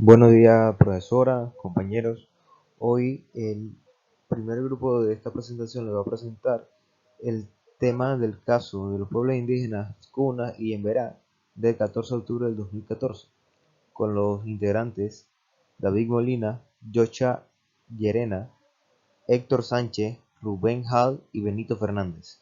Buenos días, profesora, compañeros. Hoy el primer grupo de esta presentación le va a presentar el tema del caso de los pueblos indígenas Cuna y Emberá del 14 de octubre del 2014, con los integrantes David Molina, Yocha Llerena, Héctor Sánchez, Rubén Hall y Benito Fernández.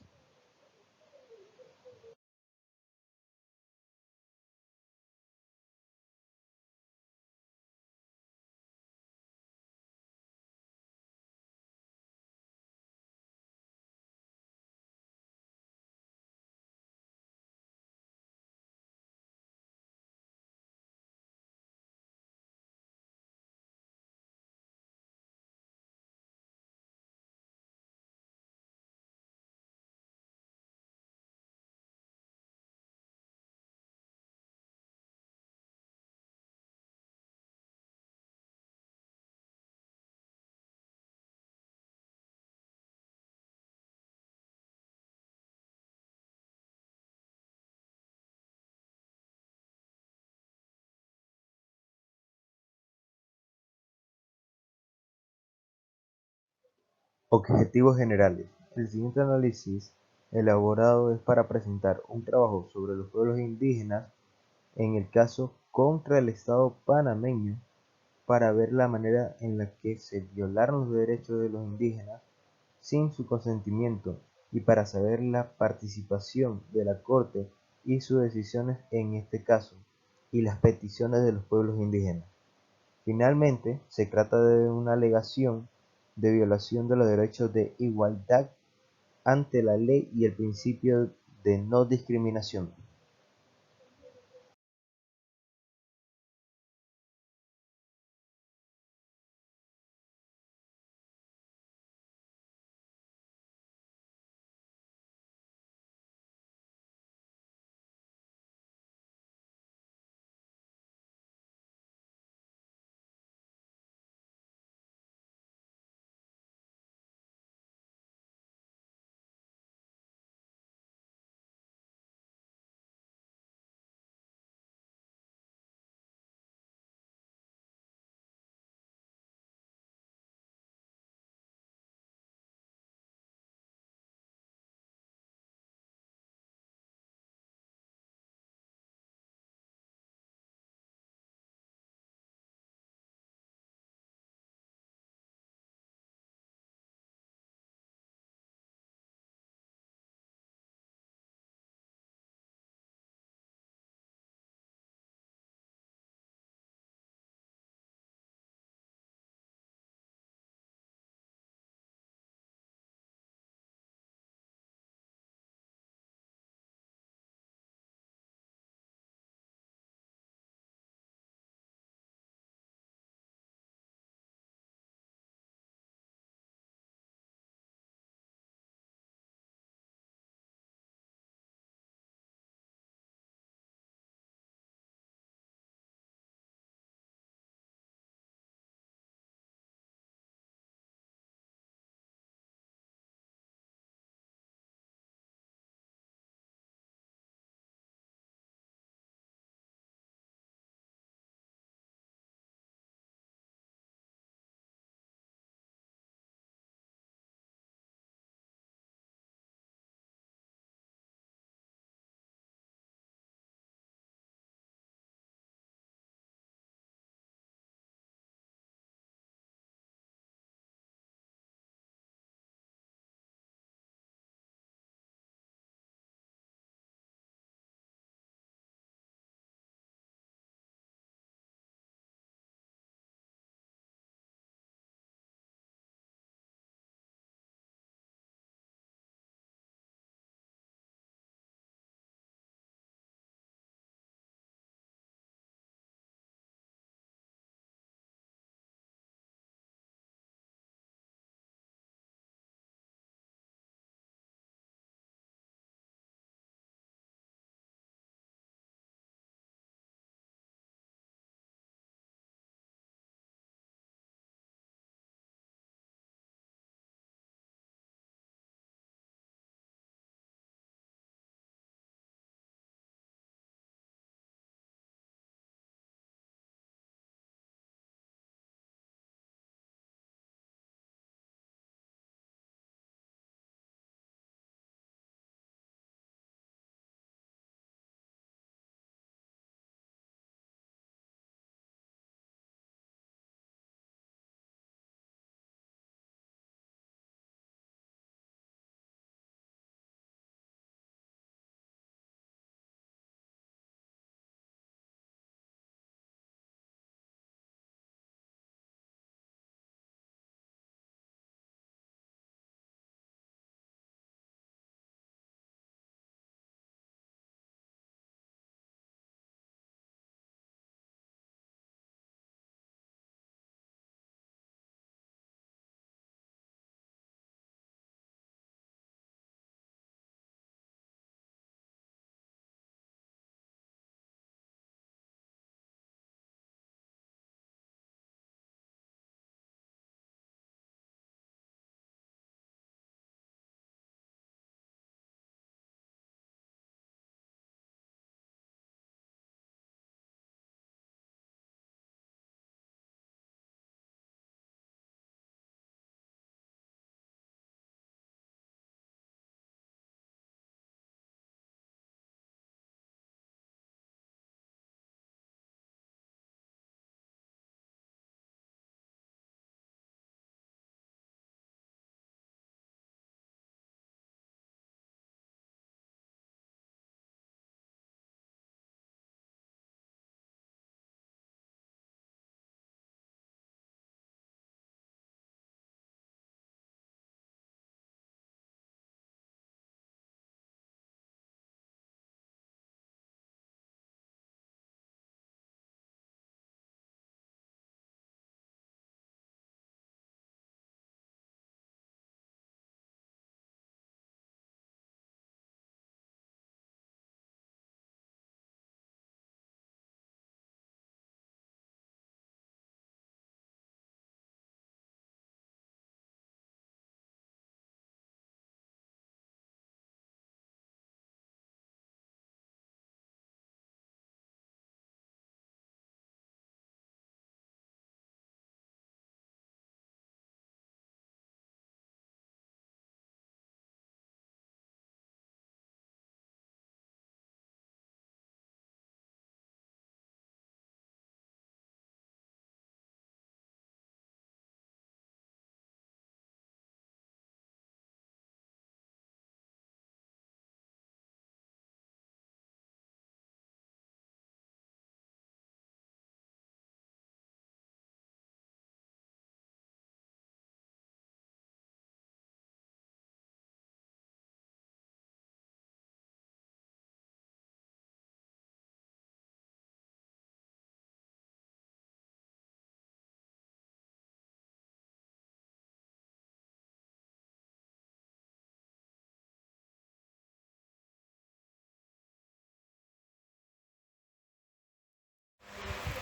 Objetivos generales. El siguiente análisis elaborado es para presentar un trabajo sobre los pueblos indígenas en el caso contra el Estado panameño para ver la manera en la que se violaron los derechos de los indígenas sin su consentimiento y para saber la participación de la Corte y sus decisiones en este caso y las peticiones de los pueblos indígenas. Finalmente, se trata de una alegación de violación de los derechos de igualdad ante la ley y el principio de no discriminación.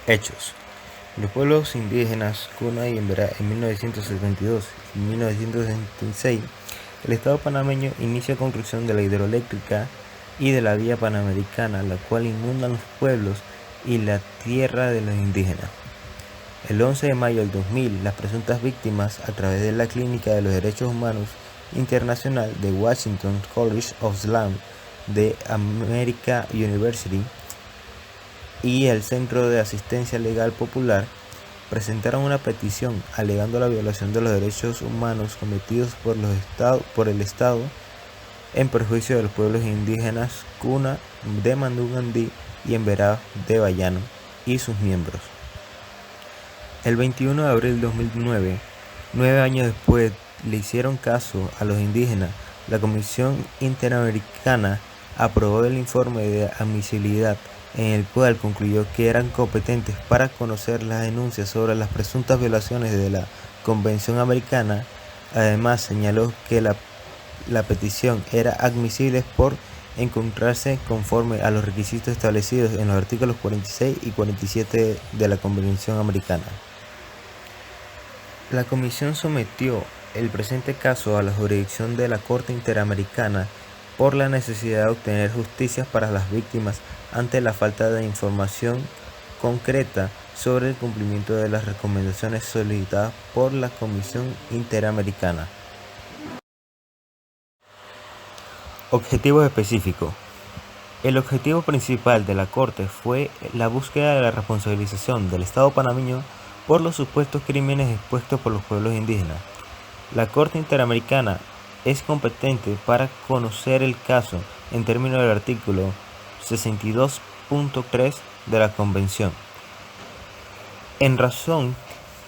Hechos. Los pueblos indígenas Cuna y Emberá en 1972 y 1976, el Estado panameño inicia construcción de la hidroeléctrica y de la vía panamericana, la cual inundan los pueblos y la tierra de los indígenas. El 11 de mayo del 2000, las presuntas víctimas, a través de la Clínica de los Derechos Humanos Internacional de Washington College of Islam de America University y el Centro de Asistencia Legal Popular, presentaron una petición alegando la violación de los derechos humanos cometidos por el Estado en perjuicio de los pueblos indígenas Cuna de Mandungandí y Emberá de Bayano y sus miembros. El 21 de abril de 2009, 9 años después, le hicieron caso a los indígenas. La Comisión Interamericana aprobó el informe de admisibilidad en el cual concluyó que eran competentes para conocer las denuncias sobre las presuntas violaciones de la Convención Americana. Además, señaló que la petición era admisible por encontrarse conforme a los requisitos establecidos en los artículos 46 y 47 de la Convención Americana. La Comisión sometió el presente caso a la jurisdicción de la Corte Interamericana por la necesidad de obtener justicia para las víctimas ante la falta de información concreta sobre el cumplimiento de las recomendaciones solicitadas por la Comisión Interamericana. Objetivos específicos. El objetivo principal de la Corte fue la búsqueda de la responsabilización del Estado panameño por los supuestos crímenes expuestos por los pueblos indígenas. La Corte Interamericana es competente para conocer el caso en términos del artículo 62.3 de la Convención. En razón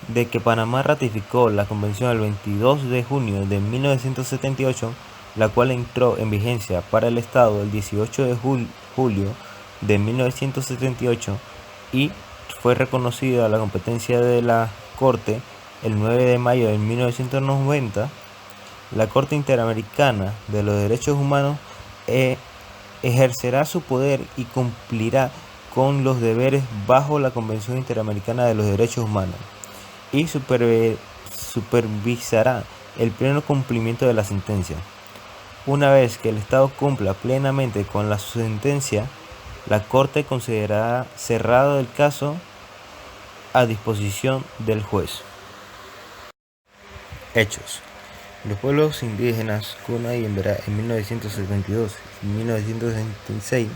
de que Panamá ratificó la Convención el 22 de junio de 1978, la cual entró en vigencia para el Estado el 18 de julio de 1978 y fue reconocida la competencia de la Corte el 9 de mayo de 1990, la Corte Interamericana de los Derechos Humanos ejercerá su poder y cumplirá con los deberes bajo la Convención Interamericana de los Derechos Humanos y supervisará el pleno cumplimiento de la sentencia. Una vez que el Estado cumpla plenamente con la sentencia, la Corte considerará cerrado el caso a disposición del juez. Hechos. Los pueblos indígenas Cuna y Emberá en 1972 y 1976,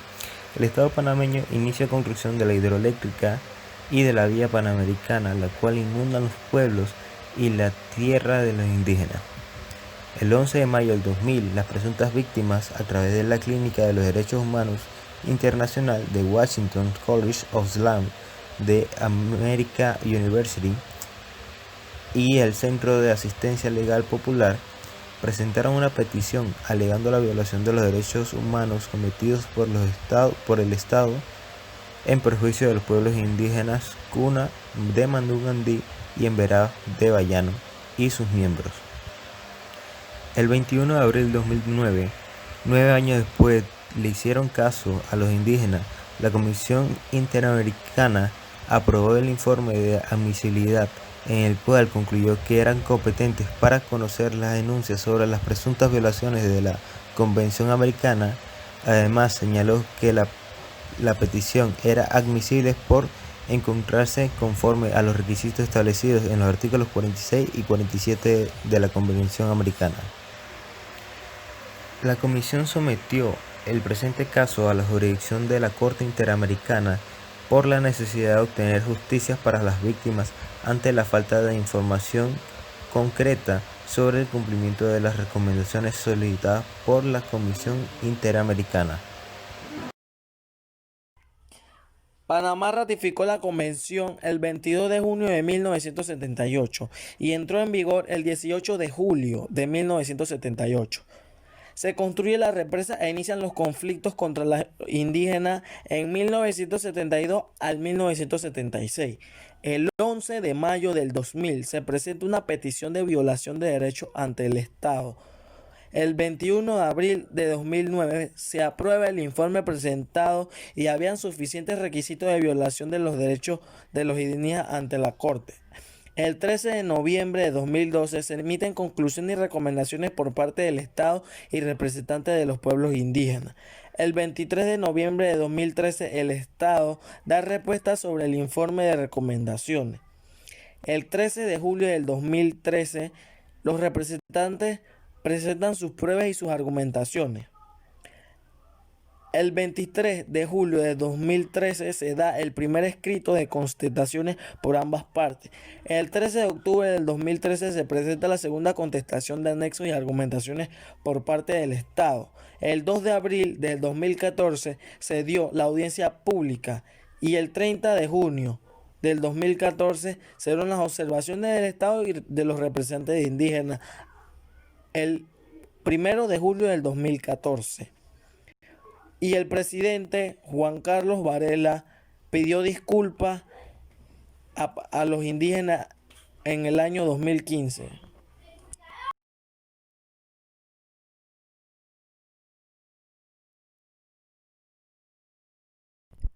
el Estado panameño inicia construcción de la hidroeléctrica y de la vía panamericana, la cual inundan los pueblos y la tierra de los indígenas. El 11 de mayo del 2000, las presuntas víctimas, a través de la Clínica de los Derechos Humanos Internacional de Washington College of Islam de America University y el Centro de Asistencia Legal Popular, presentaron una petición alegando la violación de los derechos humanos cometidos por el Estado en perjuicio de los pueblos indígenas Cuna de Mandungandí y Emberá de Bayano y sus miembros. El 21 de abril de 2009, 9 años después, le hicieron caso a los indígenas. La Comisión Interamericana aprobó el informe de admisibilidad en el cual concluyó que eran competentes para conocer las denuncias sobre las presuntas violaciones de la Convención Americana. Además, señaló que la petición era admisible por encontrarse conforme a los requisitos establecidos en los artículos 46 y 47 de la Convención Americana. La Comisión sometió el presente caso a la jurisdicción de la Corte Interamericana por la necesidad de obtener justicia para las víctimas ante la falta de información concreta sobre el cumplimiento de las recomendaciones solicitadas por la Comisión Interamericana. Panamá ratificó la convención el 22 de junio de 1978 y entró en vigor el 18 de julio de 1978. Se construye la represa e inician los conflictos contra los indígenas en 1972 al 1976. El 11 de mayo del 2000 se presenta una petición de violación de derechos ante el Estado El 21 de abril de 2009 se aprueba el informe presentado y habían suficientes requisitos de violación de los derechos de los indígenas ante la Corte. El 13 de noviembre de 2012 se emiten conclusiones y recomendaciones por parte del Estado y representantes de los pueblos indígenas. El 23 de noviembre de 2013 el Estado da respuesta sobre el informe de recomendaciones. El 13 de julio del 2013 los representantes presentan sus pruebas y sus argumentaciones. El 23 de julio de 2013 se da el primer escrito de contestaciones por ambas partes. El 13 de octubre del 2013 se presenta la segunda contestación de anexos y argumentaciones por parte del Estado. El 2 de abril del 2014 se dio la audiencia pública y el 30 de junio del 2014 se dieron las observaciones del Estado y de los representantes indígenas. El 1 de julio del 2014. Y el presidente Juan Carlos Varela pidió disculpas a los indígenas en el año 2015.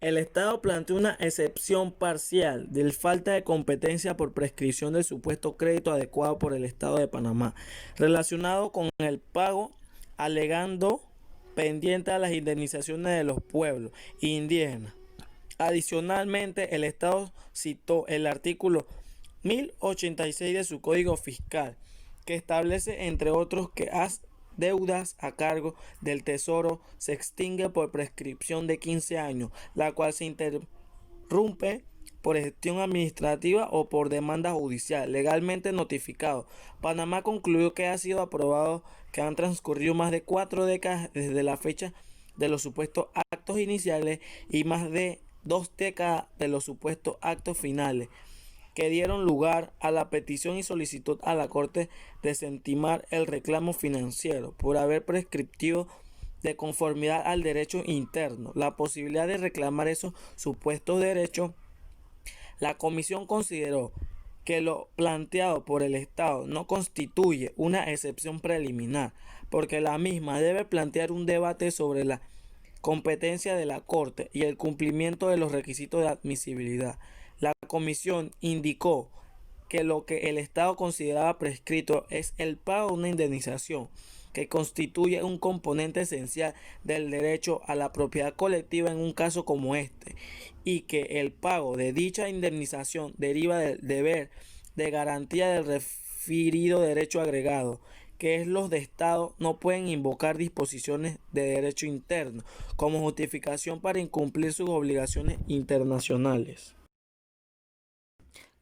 El Estado planteó una excepción parcial de falta de competencia por prescripción del supuesto crédito adecuado por el Estado de Panamá, relacionado con el pago, alegando pendiente a las indemnizaciones de los pueblos indígenas. Adicionalmente, el Estado citó el artículo 1086 de su Código Fiscal, que establece, entre otros, que deudas a cargo del Tesoro se extingue por prescripción de 15 años, la cual se interrumpe por gestión administrativa o por demanda judicial, legalmente notificado. Panamá concluyó que ha sido aprobado que han transcurrido más de 4 décadas desde la fecha de los supuestos actos iniciales y más de 2 décadas de los supuestos actos finales, que dieron lugar a la petición y solicitud a la Corte de desestimar el reclamo financiero por haber prescriptivo de conformidad al derecho interno la posibilidad de reclamar esos supuestos derechos. La Comisión consideró que lo planteado por el Estado no constituye una excepción preliminar, porque la misma debe plantear un debate sobre la competencia de la Corte y el cumplimiento de los requisitos de admisibilidad. La Comisión indicó que lo que el Estado consideraba prescrito es el pago de una indemnización, que constituye un componente esencial del derecho a la propiedad colectiva en un caso como este, y que el pago de dicha indemnización deriva del deber de garantía del referido derecho agregado, que es los de Estado no pueden invocar disposiciones de derecho interno como justificación para incumplir sus obligaciones internacionales.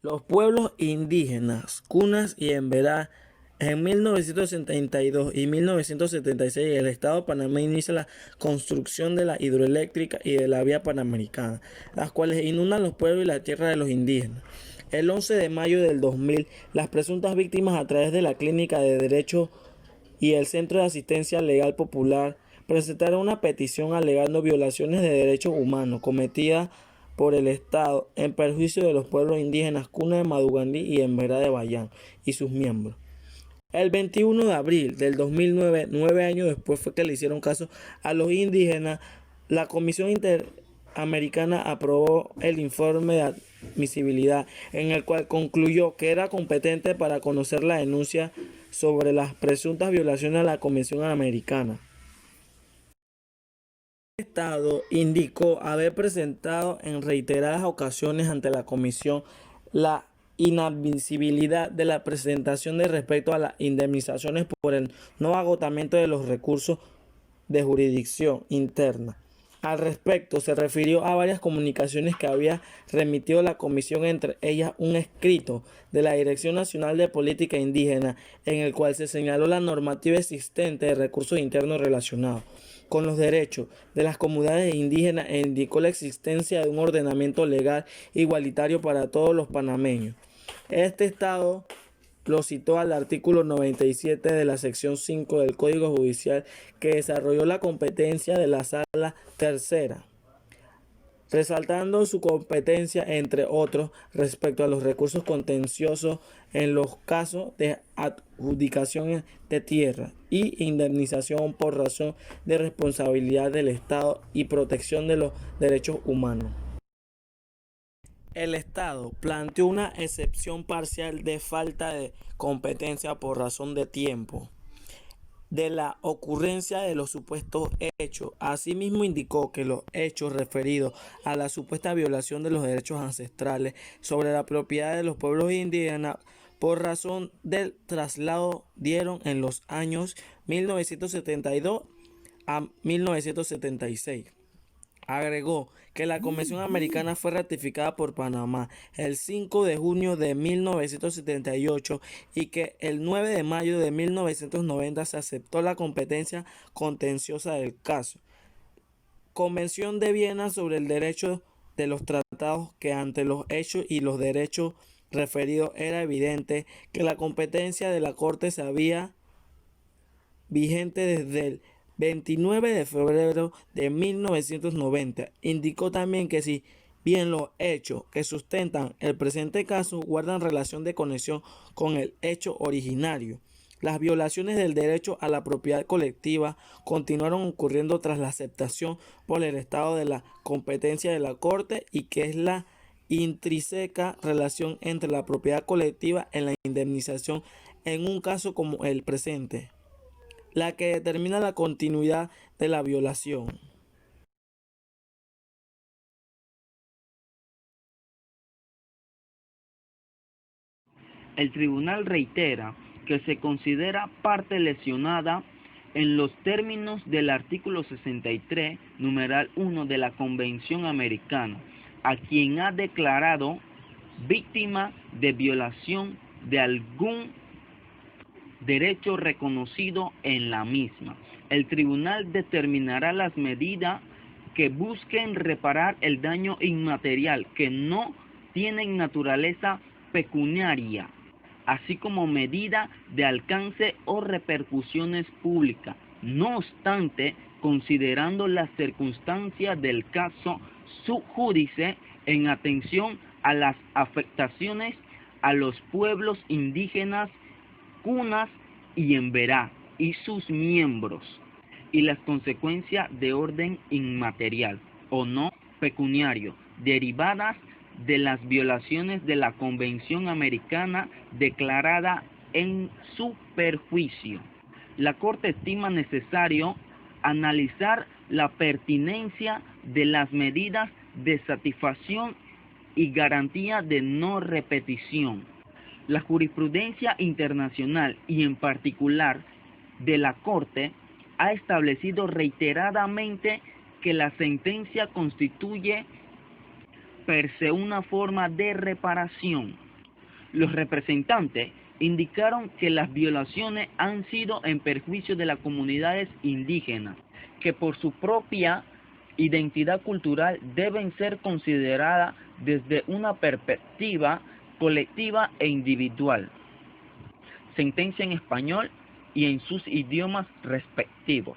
Los pueblos indígenas, Cunas y Emberá. En 1972 y 1976 el Estado de Panamá inicia la construcción de la hidroeléctrica y de la vía panamericana, las cuales inundan los pueblos y la tierra de los indígenas. El 11 de mayo del 2000, las presuntas víctimas a través de la Clínica de Derecho y el Centro de Asistencia Legal Popular presentaron una petición alegando violaciones de derechos humanos cometidas por el Estado en perjuicio de los pueblos indígenas Cuna de Madugandí y Emberá de Bayán y sus miembros. El 21 de abril del 2009, 9 años después fue que le hicieron caso a los indígenas, la Comisión Interamericana aprobó el informe de admisibilidad en el cual concluyó que era competente para conocer la denuncia sobre las presuntas violaciones a la Convención Americana. El Estado indicó haber presentado en reiteradas ocasiones ante la Comisión la inadmisibilidad de la presentación de respecto a las indemnizaciones por el no agotamiento de los recursos de jurisdicción interna. Al respecto, se refirió a varias comunicaciones que había remitido la Comisión, entre ellas un escrito de la Dirección Nacional de Política Indígena, en el cual se señaló la normativa existente de recursos internos relacionados con los derechos de las comunidades indígenas e indicó la existencia de un ordenamiento legal igualitario para todos los panameños. Este Estado lo citó al artículo 97 de la sección 5 del Código Judicial, que desarrolló la competencia de la Sala Tercera resaltando su competencia, entre otros, respecto a los recursos contenciosos en los casos de adjudicación de tierra y indemnización por razón de responsabilidad del Estado y protección de los derechos humanos. El Estado planteó una excepción parcial de falta de competencia por razón de tiempo de la ocurrencia de los supuestos hechos. Asimismo, indicó que los hechos referidos a la supuesta violación de los derechos ancestrales sobre la propiedad de los pueblos indígenas por razón del traslado dieron en los años 1972 a 1976. Agregó que la Convención Americana fue ratificada por Panamá el 5 de junio de 1978 y que el 9 de mayo de 1990 se aceptó la competencia contenciosa del caso. Convención de Viena sobre el derecho de los tratados, que ante los hechos y los derechos referidos era evidente que la competencia de la Corte se había vigente desde el 29 de febrero de 1990. Indicó también que si bien los hechos que sustentan el presente caso guardan relación de conexión con el hecho originario, las violaciones del derecho a la propiedad colectiva continuaron ocurriendo tras la aceptación por el Estado de la competencia de la Corte y que es la intrínseca relación entre la propiedad colectiva y la indemnización en un caso como el presente, la que determina la continuidad de la violación. El tribunal reitera que se considera parte lesionada en los términos del artículo 63, numeral 1 de la Convención Americana, a quien ha declarado víctima de violación de algún derecho reconocido en la misma. El tribunal determinará las medidas que busquen reparar el daño inmaterial que no tienen naturaleza pecuniaria, así como medida de alcance o repercusiones públicas. No obstante, considerando las circunstancias del caso sub judice en atención a las afectaciones a los pueblos indígenas Cunas y Emberá y sus miembros, y las consecuencias de orden inmaterial o no pecuniario derivadas de las violaciones de la Convención Americana declarada en su perjuicio. La Corte estima necesario analizar la pertinencia de las medidas de satisfacción y garantía de no repetición. La jurisprudencia internacional y en particular de la Corte ha establecido reiteradamente que la sentencia constituye per se una forma de reparación. Los representantes indicaron que las violaciones han sido en perjuicio de las comunidades indígenas, que por su propia identidad cultural deben ser consideradas desde una perspectiva colectiva e individual. Sentencia en español y en sus idiomas respectivos.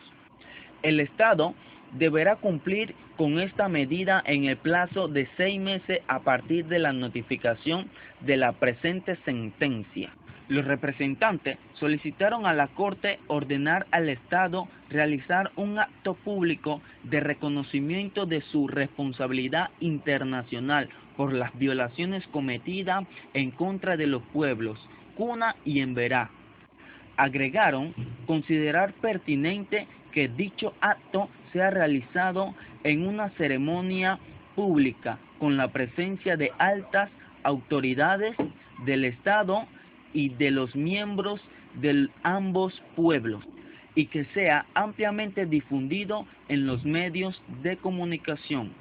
El Estado deberá cumplir con esta medida en el plazo de 6 meses a partir de la notificación de la presente sentencia. Los representantes solicitaron a la Corte ordenar al Estado realizar un acto público de reconocimiento de su responsabilidad internacional por las violaciones cometidas en contra de los pueblos Cuna y Emberá. Agregaron considerar pertinente que dicho acto sea realizado en una ceremonia pública con la presencia de altas autoridades del Estado y de los miembros de ambos pueblos, y que sea ampliamente difundido en los medios de comunicación.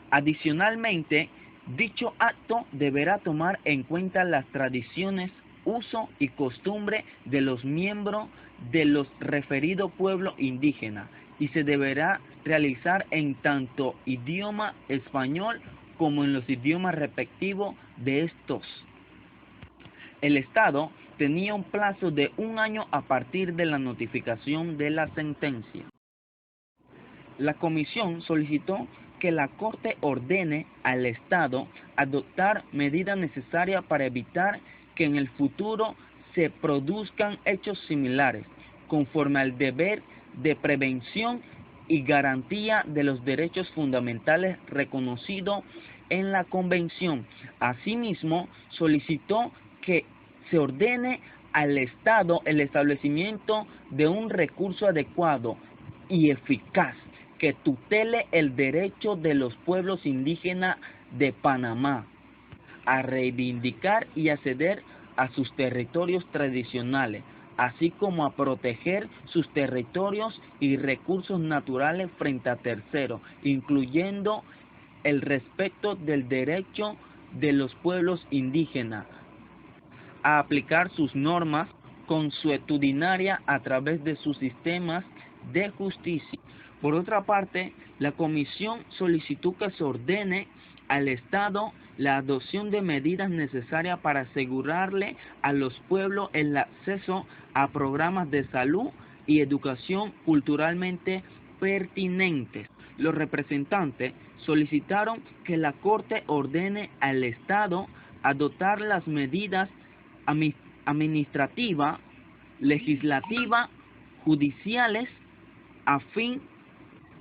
Adicionalmente, dicho acto deberá tomar en cuenta las tradiciones, uso y costumbre de los miembros de los referidos pueblos indígenas y se deberá realizar en tanto idioma español como en los idiomas respectivos de estos. El Estado tenía un plazo de 1 año a partir de la notificación de la sentencia. La comisión solicitó que la Corte ordene al Estado adoptar medidas necesarias para evitar que en el futuro se produzcan hechos similares, conforme al deber de prevención y garantía de los derechos fundamentales reconocidos en la Convención. Asimismo, solicitó que se ordene al Estado el establecimiento de un recurso adecuado y eficaz que tutele el derecho de los pueblos indígenas de Panamá a reivindicar y acceder a sus territorios tradicionales, así como a proteger sus territorios y recursos naturales frente a terceros, incluyendo el respeto del derecho de los pueblos indígenas a aplicar sus normas consuetudinarias a través de sus sistemas de justicia. Por otra parte, la Comisión solicitó que se ordene al Estado la adopción de medidas necesarias para asegurarle a los pueblos el acceso a programas de salud y educación culturalmente pertinentes. Los representantes solicitaron que la Corte ordene al Estado adoptar las medidas administrativas, legislativas, judiciales, a fin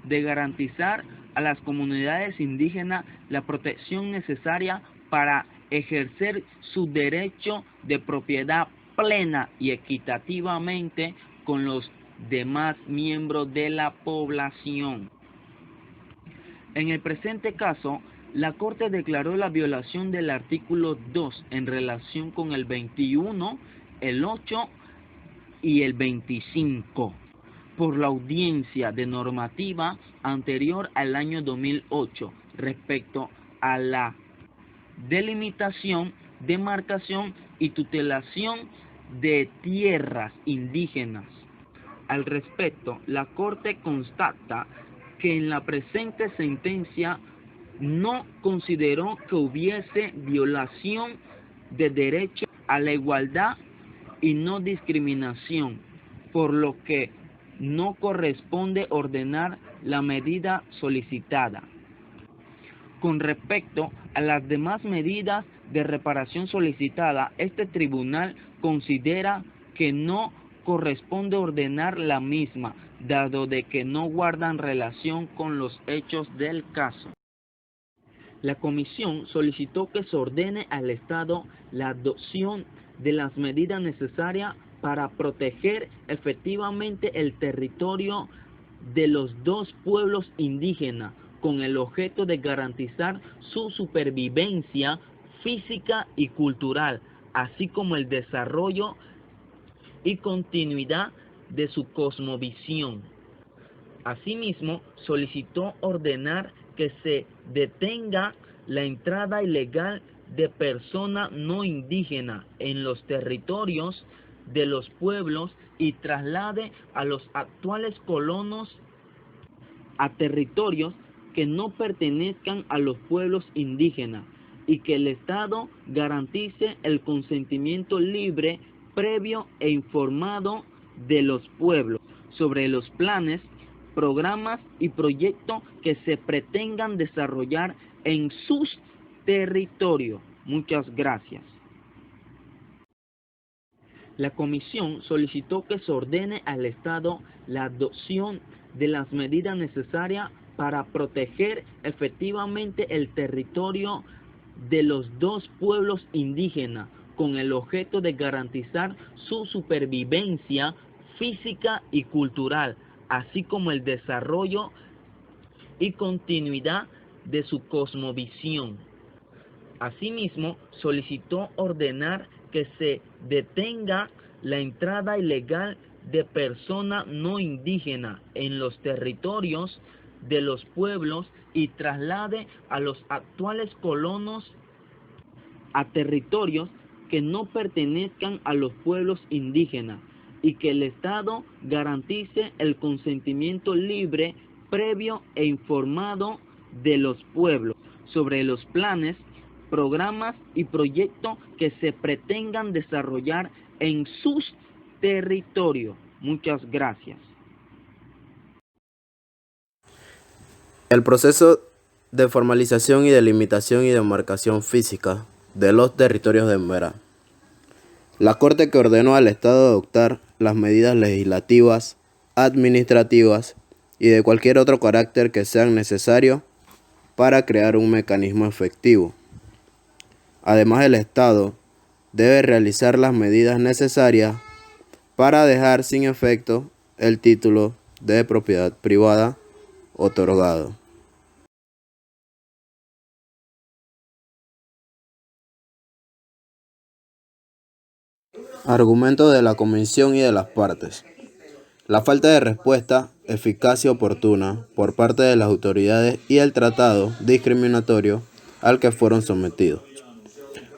de garantizar a las comunidades indígenas la protección necesaria para ejercer su derecho de propiedad plena y equitativamente con los demás miembros de la población. En el presente caso, la Corte declaró la violación del artículo 2 en relación con el 21, el 8 y el 25. Por la audiencia de normativa anterior al año 2008 respecto a la delimitación, demarcación y tutelación de tierras indígenas. Al respecto, la Corte constata que en la presente sentencia no consideró que hubiese violación de derecho a la igualdad y no discriminación, por lo que no corresponde ordenar la medida solicitada. Con respecto a las demás medidas de reparación solicitada, este tribunal considera que no corresponde ordenar la misma, dado de que no guardan relación con los hechos del caso. La Comisión solicitó que se ordene al Estado la adopción de las medidas necesarias para proteger efectivamente el territorio de los dos pueblos indígenas, con el objeto de garantizar su supervivencia física y cultural, así como el desarrollo y continuidad de su cosmovisión. Asimismo, solicitó ordenar que se detenga la entrada ilegal de personas no indígenas en los territorios de los pueblos y traslade a los actuales colonos a territorios que no pertenezcan a los pueblos indígenas, y que el Estado garantice el consentimiento libre, previo e informado de los pueblos sobre los planes, programas y proyectos que se pretengan desarrollar en sus territorios. Muchas gracias. La Comisión solicitó que se ordene al Estado la adopción de las medidas necesarias para proteger efectivamente el territorio de los dos pueblos indígenas, con el objeto de garantizar su supervivencia física y cultural, así como el desarrollo y continuidad de su cosmovisión. Asimismo, solicitó ordenar que se detenga la entrada ilegal de personas no indígenas en los territorios de los pueblos y traslade a los actuales colonos a territorios que no pertenezcan a los pueblos indígenas, y que el Estado garantice el consentimiento libre, previo e informado de los pueblos sobre los planes, programas y proyectos que se pretengan desarrollar en sus territorios. Muchas gracias. El proceso de formalización y delimitación y demarcación física de los territorios de Emberá. La Corte que ordenó al Estado adoptar las medidas legislativas, administrativas y de cualquier otro carácter que sean necesarios para crear un mecanismo efectivo. Además, el Estado debe realizar las medidas necesarias para dejar sin efecto el título de propiedad privada otorgado. Argumento de la Convención y de las partes. La falta de respuesta eficaz y oportuna por parte de las autoridades y el tratado discriminatorio al que fueron sometidos.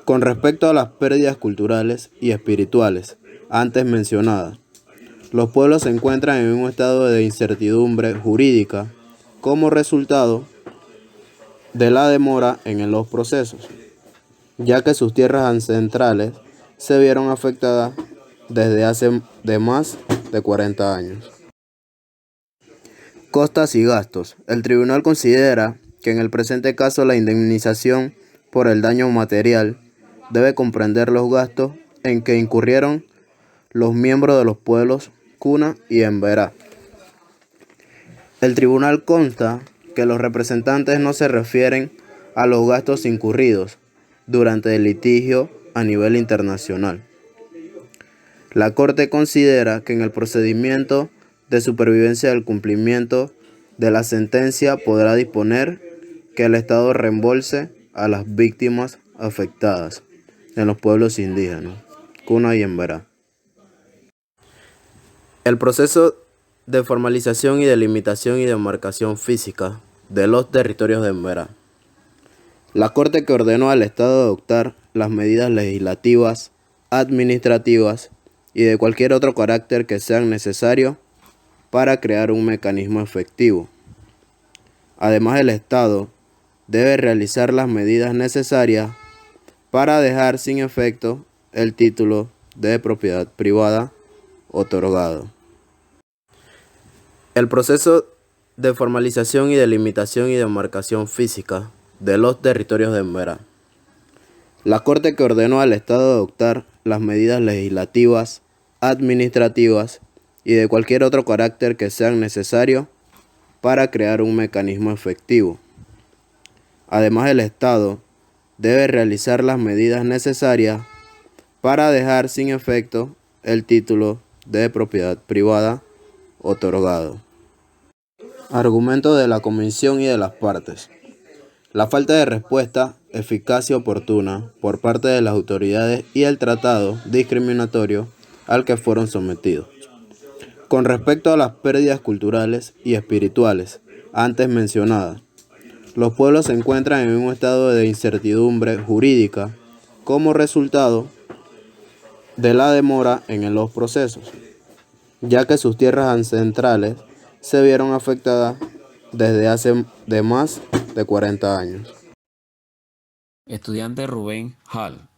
Con respecto a las pérdidas culturales y espirituales antes mencionadas, los pueblos se encuentran en un estado de incertidumbre jurídica como resultado de la demora en los procesos, ya que sus tierras ancestrales se vieron afectadas desde hace más de 40 años. Costas y gastos. El tribunal considera que en el presente caso la indemnización por el daño material debe comprender los gastos en que incurrieron los miembros de los pueblos Cuna y Emberá. El tribunal consta que los representantes no se refieren a los gastos incurridos durante el litigio a nivel internacional. La Corte considera que en el procedimiento de supervivencia del cumplimiento de la sentencia podrá disponer que el Estado reembolse a las víctimas afectadas en los pueblos indígenas, Cuna y Emberá. El proceso de formalización y delimitación y demarcación física de los territorios de Emberá. La Corte que ordenó al Estado adoptar las medidas legislativas, administrativas y de cualquier otro carácter que sean necesarios para crear un mecanismo efectivo. Además, el Estado debe realizar las medidas necesarias para dejar sin efecto el título de propiedad privada otorgado. El proceso de formalización y delimitación y demarcación física de los territorios de Emberá. La Corte que ordenó al Estado adoptar las medidas legislativas, administrativas y de cualquier otro carácter que sean necesarios para crear un mecanismo efectivo. Además, el Estado debe realizar las medidas necesarias para dejar sin efecto el título de propiedad privada otorgado. Argumento de la Convención y de las partes. La falta de respuesta eficaz y oportuna por parte de las autoridades y el tratado discriminatorio al que fueron sometidos. Con respecto a las pérdidas culturales y espirituales antes mencionadas, los pueblos se encuentran en un estado de incertidumbre jurídica como resultado de la demora en los procesos, ya que sus tierras ancestrales se vieron afectadas desde hace más de 40 años. Estudiante Rubén Hall.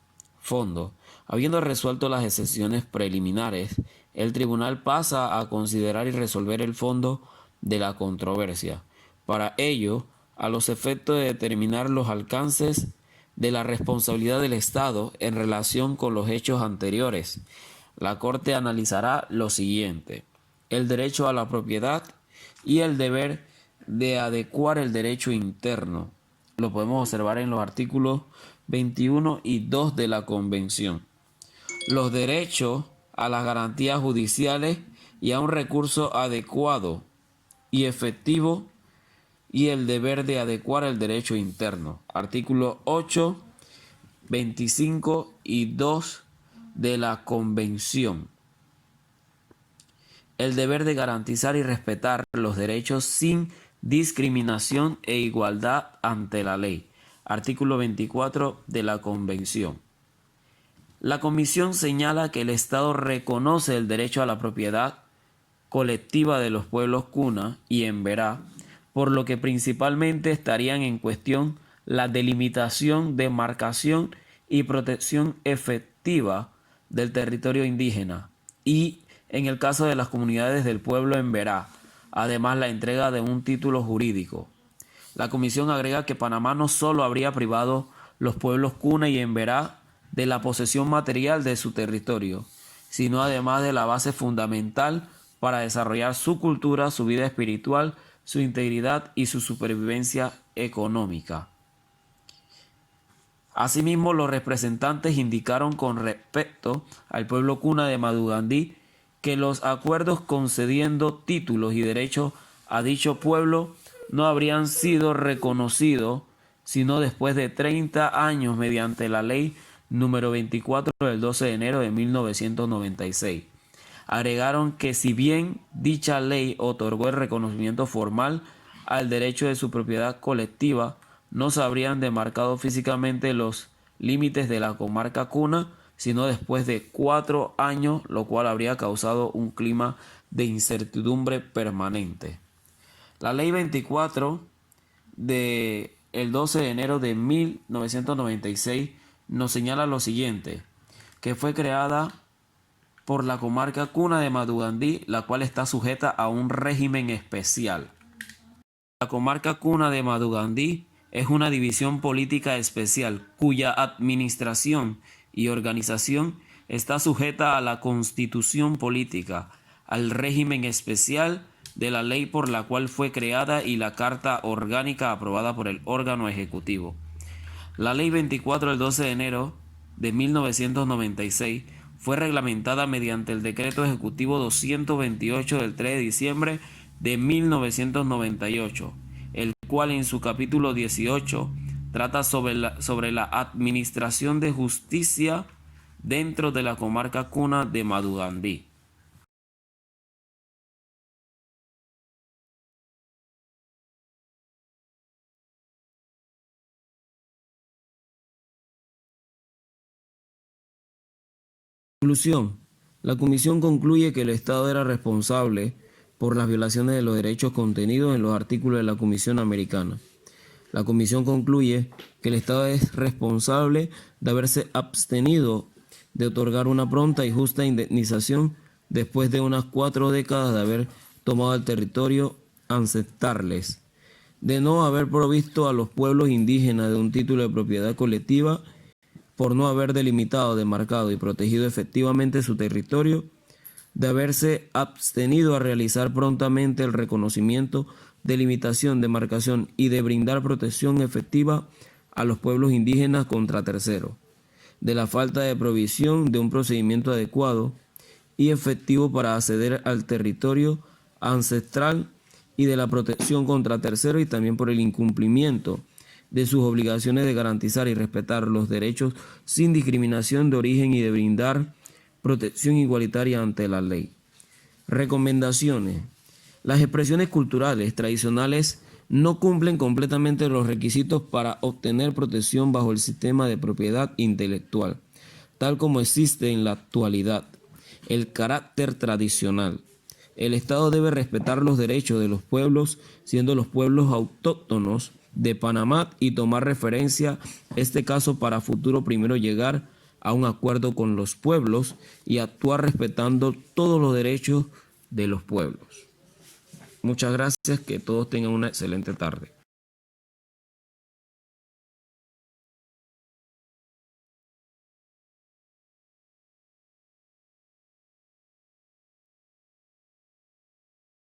Fondo. Habiendo resuelto las excepciones preliminares, el tribunal pasa a considerar y resolver el fondo de la controversia. Para ello, a los efectos de determinar los alcances de la responsabilidad del Estado en relación con los hechos anteriores, la Corte analizará lo siguiente: el derecho a la propiedad y el deber de adecuar el derecho interno. Lo podemos observar en los artículos 21 y 2 de la Convención. Los derechos a las garantías judiciales y a un recurso adecuado y efectivo y el deber de adecuar el derecho interno. Artículo 8, 25 y 2 de la Convención. El deber de garantizar y respetar los derechos sin discriminación e igualdad ante la ley. Artículo 24 de la Convención. La Comisión señala que el Estado reconoce el derecho a la propiedad colectiva de los pueblos Cuna y Emberá, por lo que principalmente estarían en cuestión la delimitación, demarcación y protección efectiva del territorio indígena y, en el caso de las comunidades del pueblo Emberá, además la entrega de un título jurídico. La comisión agrega que Panamá no solo habría privado los pueblos Cuna y Emberá de la posesión material de su territorio, sino además de la base fundamental para desarrollar su cultura, su vida espiritual, su integridad y su supervivencia económica. Asimismo, los representantes indicaron con respecto al pueblo Cuna de Madugandí que los acuerdos concediendo títulos y derechos a dicho pueblo no habrían sido reconocidos sino después de 30 años mediante la ley número 24 del 12 de enero de 1996. Agregaron que si bien dicha ley otorgó el reconocimiento formal al derecho de su propiedad colectiva, no se habrían demarcado físicamente los límites de la comarca Cuna, sino después de 4 años, lo cual habría causado un clima de incertidumbre permanente. La ley 24 del 12 de enero de 1996 nos señala lo siguiente, que fue creada por la comarca Cuna de Madugandí, la cual está sujeta a un régimen especial. La comarca Cuna de Madugandí es una división política especial cuya administración y organización está sujeta a la constitución política, al régimen especial de la ley por la cual fue creada y la carta orgánica aprobada por el órgano ejecutivo. La ley 24 del 12 de enero de 1996 fue reglamentada mediante el decreto ejecutivo 228 del 3 de diciembre de 1998, el cual en su capítulo 18 trata sobre la administración de justicia dentro de la comarca Cuna de Madugandí. Conclusión. La Comisión concluye que el Estado era responsable por las violaciones de los derechos contenidos en los artículos de la Comisión Americana. La Comisión concluye que el Estado es responsable de haberse abstenido de otorgar una pronta y justa indemnización después de unas 4 décadas de haber tomado el territorio ancestrales, de no haber provisto a los pueblos indígenas de un título de propiedad colectiva, por no haber delimitado, demarcado y protegido efectivamente su territorio, de haberse abstenido a realizar prontamente el reconocimiento, delimitación, demarcación y de brindar protección efectiva a los pueblos indígenas contra terceros, de la falta de provisión de un procedimiento adecuado y efectivo para acceder al territorio ancestral y de la protección contra terceros y también por el incumplimiento de sus obligaciones de garantizar y respetar los derechos sin discriminación de origen y de brindar protección igualitaria ante la ley. Recomendaciones. Las expresiones culturales tradicionales no cumplen completamente los requisitos para obtener protección bajo el sistema de propiedad intelectual, tal como existe en la actualidad. El carácter tradicional. El Estado debe respetar los derechos de los pueblos, siendo los pueblos autóctonos de Panamá, y tomar referencia este caso para futuro primero llegar a un acuerdo con los pueblos y actuar respetando todos los derechos de los pueblos. Muchas gracias, que todos tengan una excelente tarde.